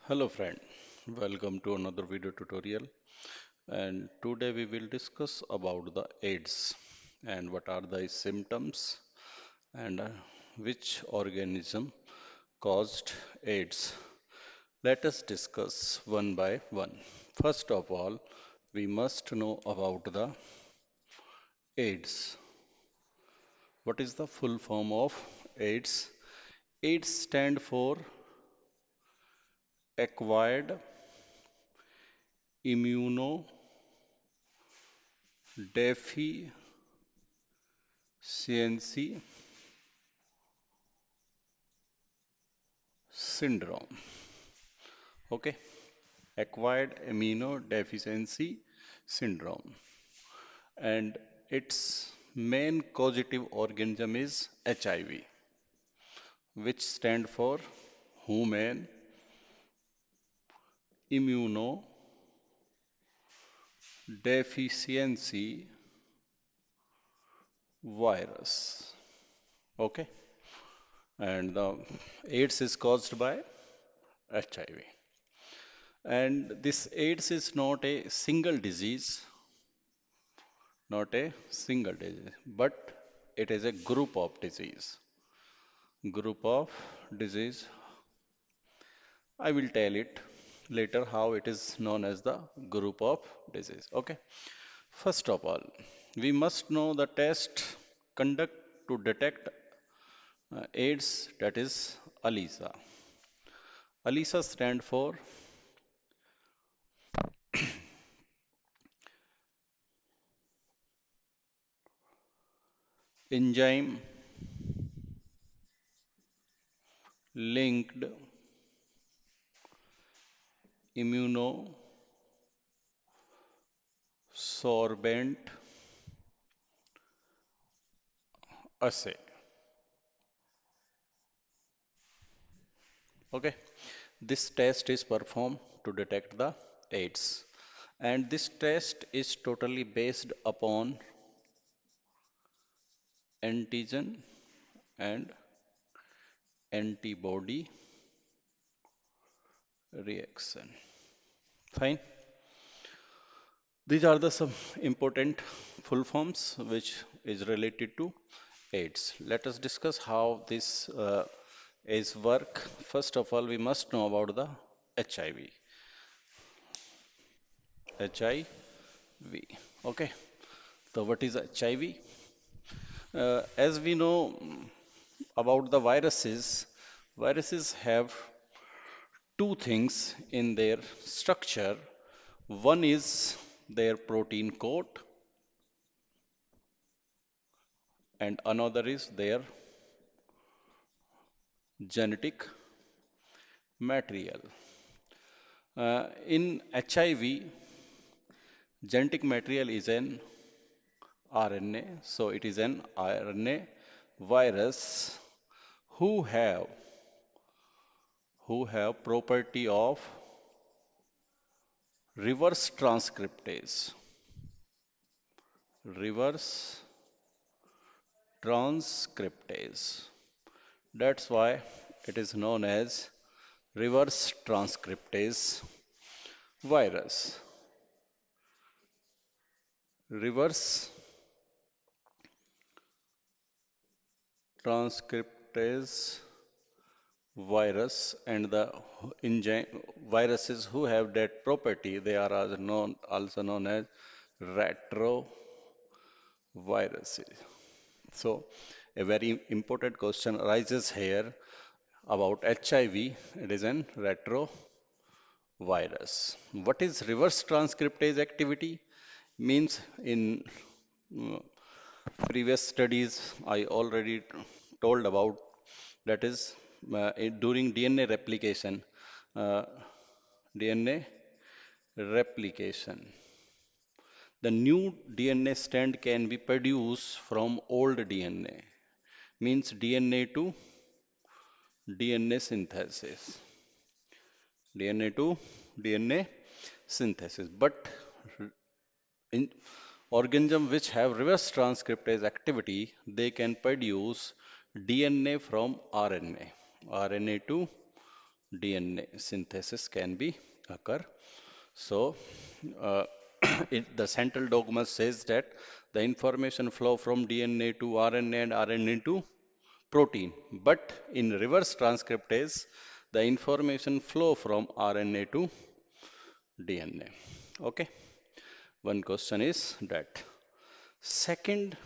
Hello friend, welcome to another video tutorial, and today we will discuss about the AIDS and what are the symptoms and which organism caused AIDS. Let us discuss one by one. First of all, we must know about the AIDS. What is the full form of AIDS? AIDS stand for acquired immunodeficiency syndrome. Okay, acquired immunodeficiency syndrome, and its main causative organism is HIV, which stand for human immunodeficiency virus. Okay, and the AIDS is caused by HIV, and this AIDS is not a single disease, not a single disease, but it is a group of disease. Group of disease. I will tell it later how it is known as the group of disease. Okay. First of all, we must know the test conduct to detect AIDS, that is ELISA. ELISA stand for enzyme linked immunosorbent assay. Okay. This test is performed to detect the AIDS, and this test is totally based upon antigen and antibody reaction. Fine. These are the some important full forms which is related to AIDS. Let us discuss how this is work. First of all, we must know about the HIV. HIV. Okay. So what is HIV? As we know about the viruses, viruses have two things in their structure. One is their protein coat, and another is their genetic material. In HIV, genetic material is an RNA, so it is an RNA virus who have property of reverse transcriptase. Reverse transcriptase. That's why it is known as reverse transcriptase virus. Reverse transcriptase virus, and the viruses who have that property, they are also known as retroviruses. So a very important question arises here about HIV. It is an retrovirus. What is reverse transcriptase activity? Means in uh, previous studies I already told about, that is during DNA replication. Uh, DNA replication. The new DNA strand can be produced from old DNA. Means DNA to DNA synthesis. DNA to DNA synthesis. But in organisms which have reverse transcriptase activity, they can produce DNA from RNA. RNA to DNA synthesis can be occur. So, uh, the central dogma says that the information flow from DNA to RNA and RNA to protein. But in reverse transcriptase, the information flow from RNA to DNA. Okay, one question is that. Second,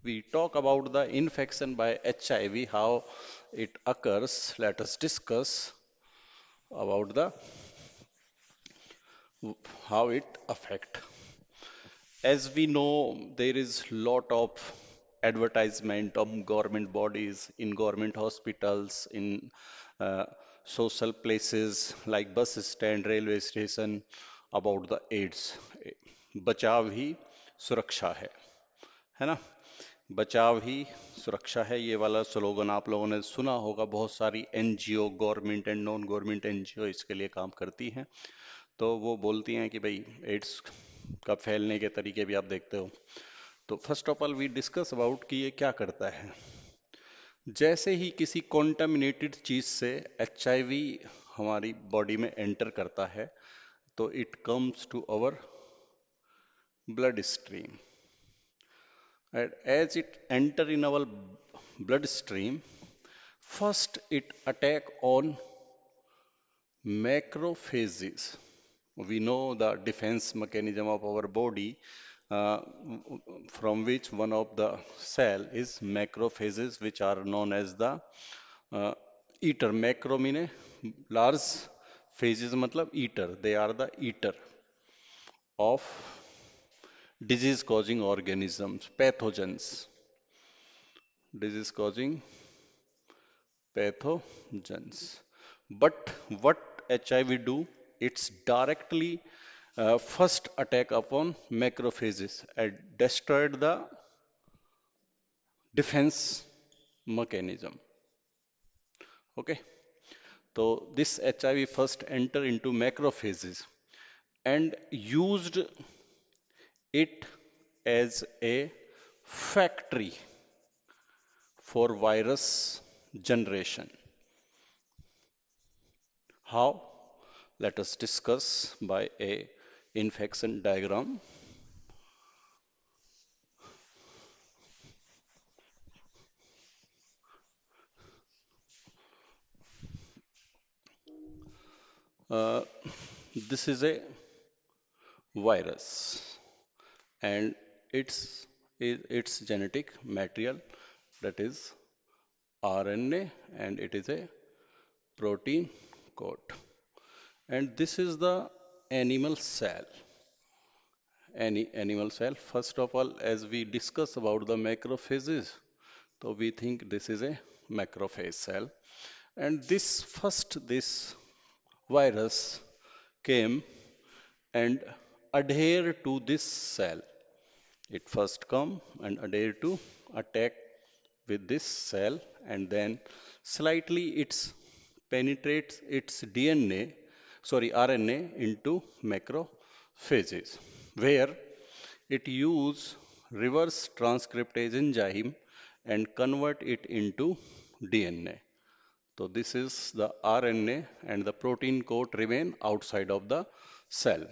we talk about the infection by HIV, how it occurs. Let us discuss about the how it affect. As we know, there is lot of advertisement of government bodies in government hospitals, in uh, social places like bus stand, railway station about the AIDS. बचाव ही सुरक्षा है ना? बचाव ही सुरक्षा है, ये वाला slogan आप लोगों ने सुना होगा। बहुत सारी NGO, government and non government NGO इसके लिए काम करती हैं। तो वो बोलती हैं कि भाई एड्स का फैलने के तरीके भी आप देखते हो। तो first of all we discuss about कि ये क्या करता है। जैसे ही किसी कॉन्टामिनेटेड चीज से एचआईवी हमारी बॉडी में एंटर करता है, तो it comes to our blood stream, and as it enter in our blood stream, first it attack on macrophages. We know the defense mechanism of our body, uh, from which one of the cell is macrophages, which are known as the uh, eater. Macro mean large, phases matlab eater. They are the eater of disease causing organisms, pathogens, disease causing pathogens. But what HIV do? It's directly first attack upon macrophages and destroyed the defense mechanism. Okay, so this HIV first enter into macrophages and used it as a factory for virus generation. How? Let us discuss by a infection diagram. Uh, this is a virus and its genetic material, that is RNA, and it is a protein coat. And this is the animal cell. Any animal cell. First of all, as we discuss about the macrophages, so we think this is a macrophage cell. And this virus came and adhere to this cell. It first come and adhere to attack with this cell, and then slightly it's penetrates its DNA, sorry, RNA into macrophages, where it use reverse transcriptase enzyme and convert it into DNA. So this is the RNA, and the protein coat remain outside of the cell.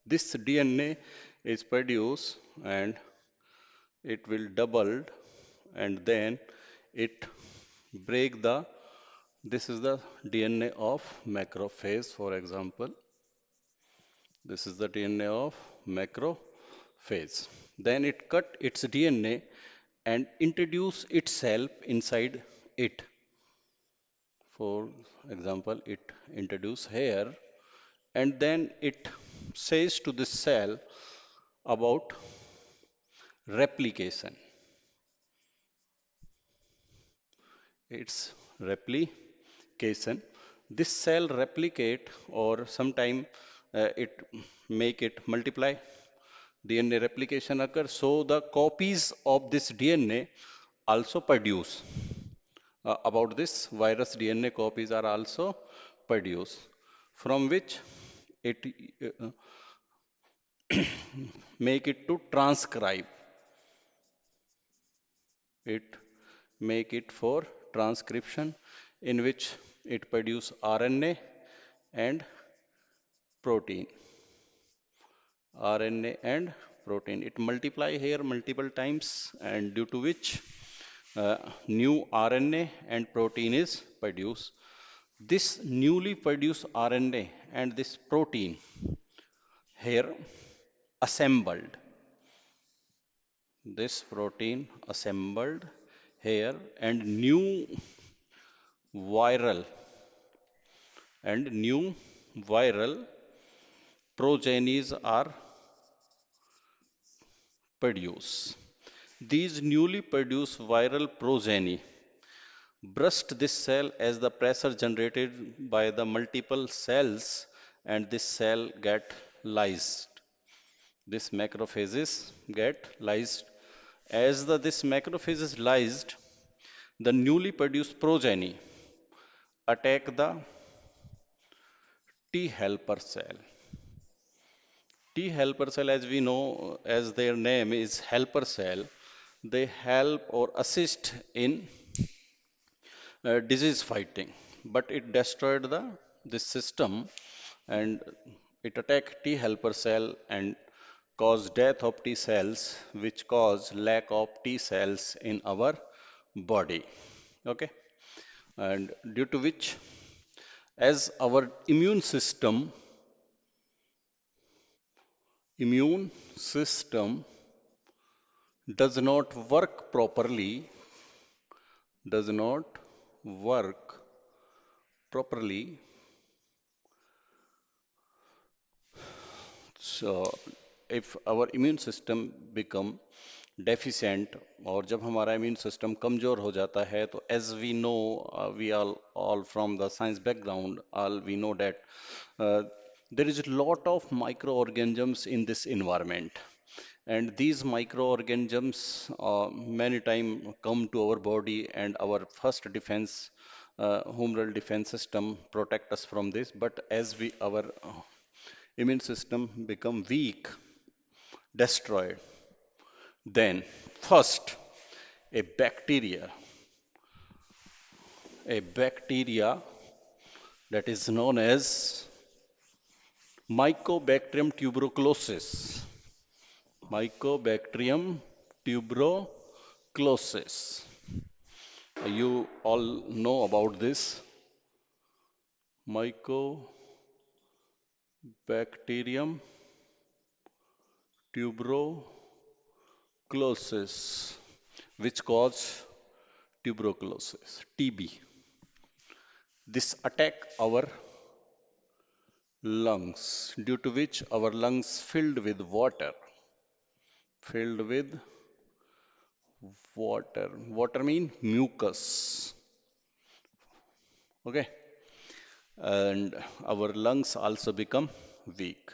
This DNA is produced and it will doubled, and then it break the, this is the DNA of macrophage, for example. This is the DNA of macrophage. Then it cut its DNA and introduce itself inside it. For example, it introduce here, and then it says to the cell about replication. Its replication. This cell replicate, or sometime it make it multiply. DNA replication occurs, so the copies of this DNA also produce. About this virus, DNA copies are also produced, from which it make it to transcribe. It make it for transcription, in which it produce RNA and protein. RNA and protein. It multiply here multiple times, and due to which new RNA and protein is produced. This newly produced RNA and this protein here assembled. This protein assembled here, and viral new viral progenies are produced. These newly produced viral progeny burst this cell as the pressure generated by the multiple cells, and this cell get lysed. This macrophages get lysed. As this macrophage is lysed, the newly produced progeny attack the T helper cell. T helper cell, as we know, as their name is helper cell, they help or assist in disease fighting, but it destroyed the this system, and it attacked T helper cell and caused death of T cells, which cause lack of T cells in our body. Okay, and due to which, as our immune system does not work properly, does not work properly. So, if our immune system become deficient, और जब हमारा immune system कमजोर हो जाता है, तो as we know, we all from the science background, all we know that uh, there is a lot of microorganisms in this environment, and these microorganisms many time come to our body, and our first defense, humoral defense system protect us from this. But as we our immune system become weak, destroyed, then first a bacteria, a bacteria that is known as Mycobacterium tuberculosis. Mycobacterium tuberculosis. You all know about this. Mycobacterium tuberculosis, which cause tuberculosis, TB. This attack our lungs, due to which our lungs filled with water, filled with water. Water mean mucus. Okay, and our lungs also become weak.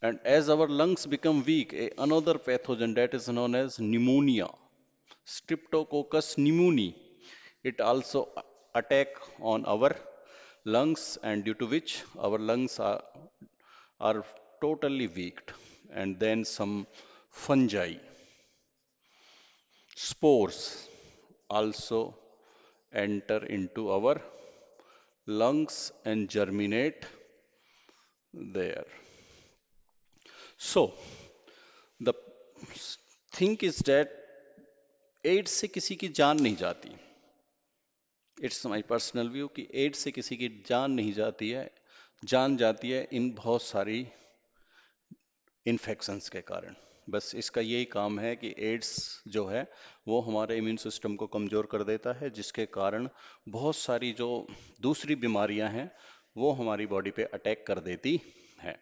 And as our lungs become weak, another pathogen that is known as pneumonia, Streptococcus pneumoniae, it also attack on our lungs, and due to which our lungs are totally weak. And then some fungi, spores also enter into our lungs and germinate there. So the thing is that AIDS से किसी की जान नहीं जाती. It's my personal view कि AIDS से किसी की जान नहीं जाती है, जान जाती है इन बहुत सारी इन्फेक्शंस के कारण. बस इसका यही काम है कि एड्स जो है वो हमारे इम्यून सिस्टम को कमज़ोर कर देता है, जिसके कारण बहुत सारी जो दूसरी बीमारियां हैं वो हमारी बॉडी पे अटैक कर देती हैं,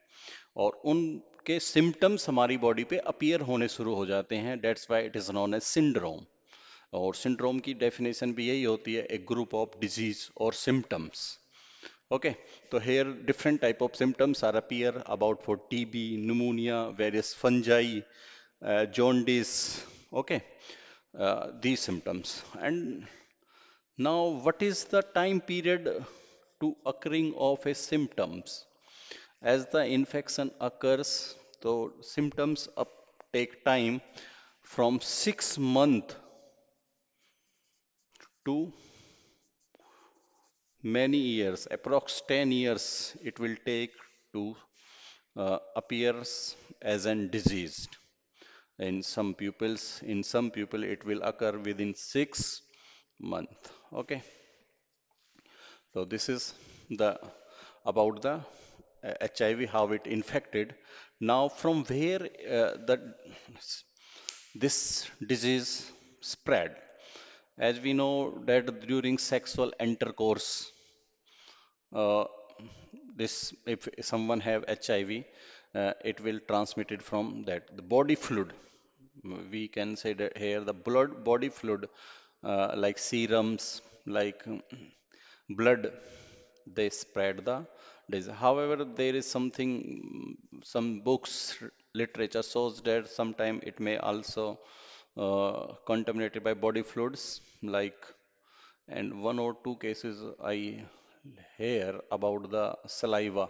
और उनके सिम्टम्स हमारी बॉडी पे अपीयर होने शुरू हो जाते हैं. That's why it is known as syndrome. और सिंड्रोम की डेफिनेशन भी यही होती है, ए ग्रुप ऑफ डिजीज और symptoms. Okay, so here different type of symptoms are appear about for TB, pneumonia, various fungi, jaundice. Okay, these symptoms. And now, what is the time period to occurring of a symptoms? As the infection occurs, so symptoms take time from 6 months to Many years, approx 10 years, it will take to appears as an disease. In some people, it will occur within 6 months. Okay, so this is the about the HIV, how it infected. Now, from where this disease spread? As we know that during sexual intercourse, uh, this if someone have HIV, it will transmit it from that the body fluid. We can say that here the blood body fluid, like serums, like blood, they spread the disease. However, there is something, some books, literature shows that sometime it may also contaminated by body fluids, like, and one or two cases I hear about the saliva,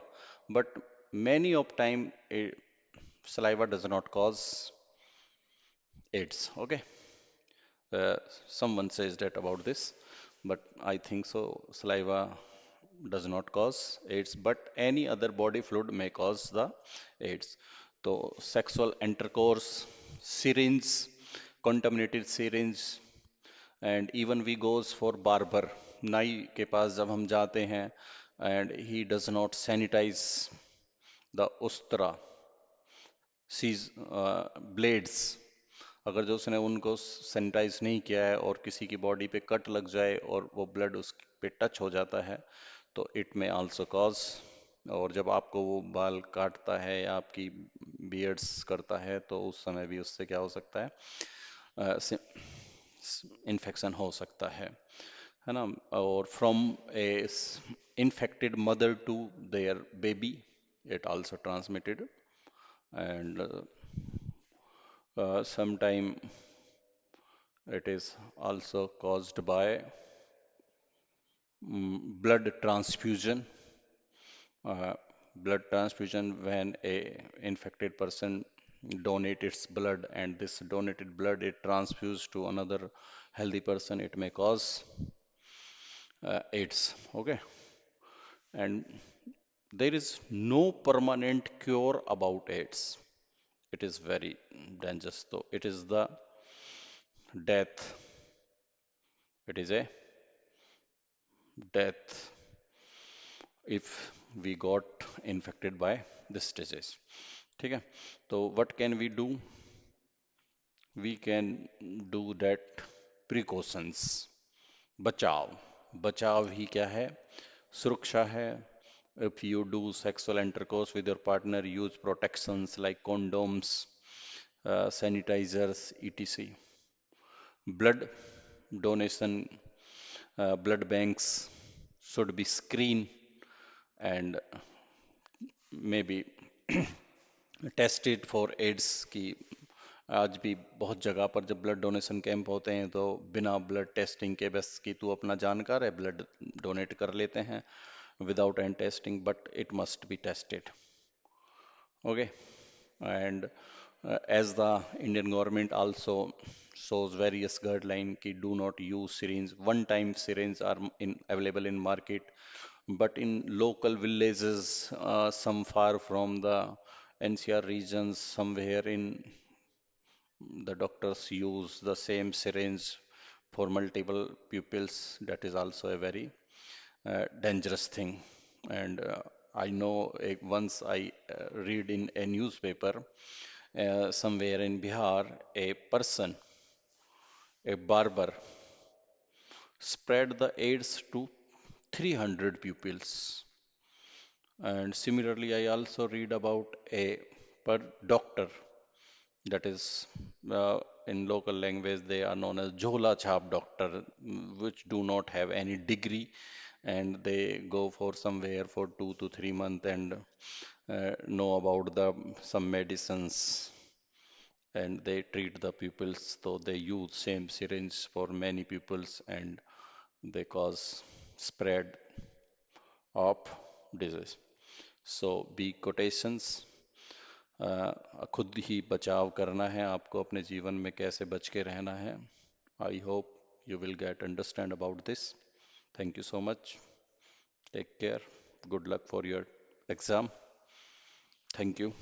but many of time saliva does not cause AIDS. Okay, uh, someone says that about this, but I think so. Saliva does not cause AIDS, but any other body fluid may cause the AIDS. So sexual intercourse, syringe, contaminated syringe, and even we goes for barber, नाई के पास जब हम जाते हैं, and he does not sanitize the ustra, सीज blades, अगर जो उसने उनको सैनिटाइज नहीं किया है और किसी की बॉडी पे कट लग जाए और वो ब्लड उस पे टच हो जाता है, तो इट में आल्सो कॉज। और जब आपको वो बाल काटता है या आपकी बियर्ड्स करता है, तो उस समय भी उससे क्या हो सकता है, इन्फेक्शन हो सकता है ना। और from A infected mother to their baby, it also transmitted, and sometime it is also caused by blood transfusion. Uh, Blood transfusion, when a infected person donate its blood, and this donated blood it transfused to another healthy person, it may cause AIDS. Okay, and there is no permanent cure about AIDS. It is very dangerous. So it is the death. It is a death if we got infected by this disease. ठीक है, तो what can we do? We can do that precautions. बचाव, बचाव ही क्या है? सुरक्षा है. If you do sexual intercourse with your partner, use protections like condoms, sanitizers, etc. Blood donation, blood banks should be screened and maybe tested for AIDS की. आज भी बहुत जगह पर जब ब्लड डोनेशन कैंप होते हैं, तो बिना ब्लड टेस्टिंग के, बस कि तू अपना जानकार है, ब्लड डोनेट कर लेते हैं without any testing, but it must be tested. Okay, and as the Indian government also shows various guideline ki do not use syringe. One time syringe are available in market, but in local villages, some far from the NCR regions, somewhere in the doctors use the same syringe for multiple pupils. That is also a very dangerous thing. And I know once I read in a newspaper, somewhere in Bihar, a person, a barber, spread the AIDS to 300 pupils. And similarly, I also read about a per doctor, that is, in local language they are known as Jhola Chhap doctor, which do not have any degree, and they go for somewhere for 2 to 3 months and know about the some medicines, and they treat the pupils. So they use same syringe for many pupils, and they cause spread of disease. So be quotations, खुद ही बचाव करना है आपको, अपने जीवन में कैसे बच के रहना है. I hope you will get understand about this. Thank you so much. Take care. Good luck for your exam. Thank you.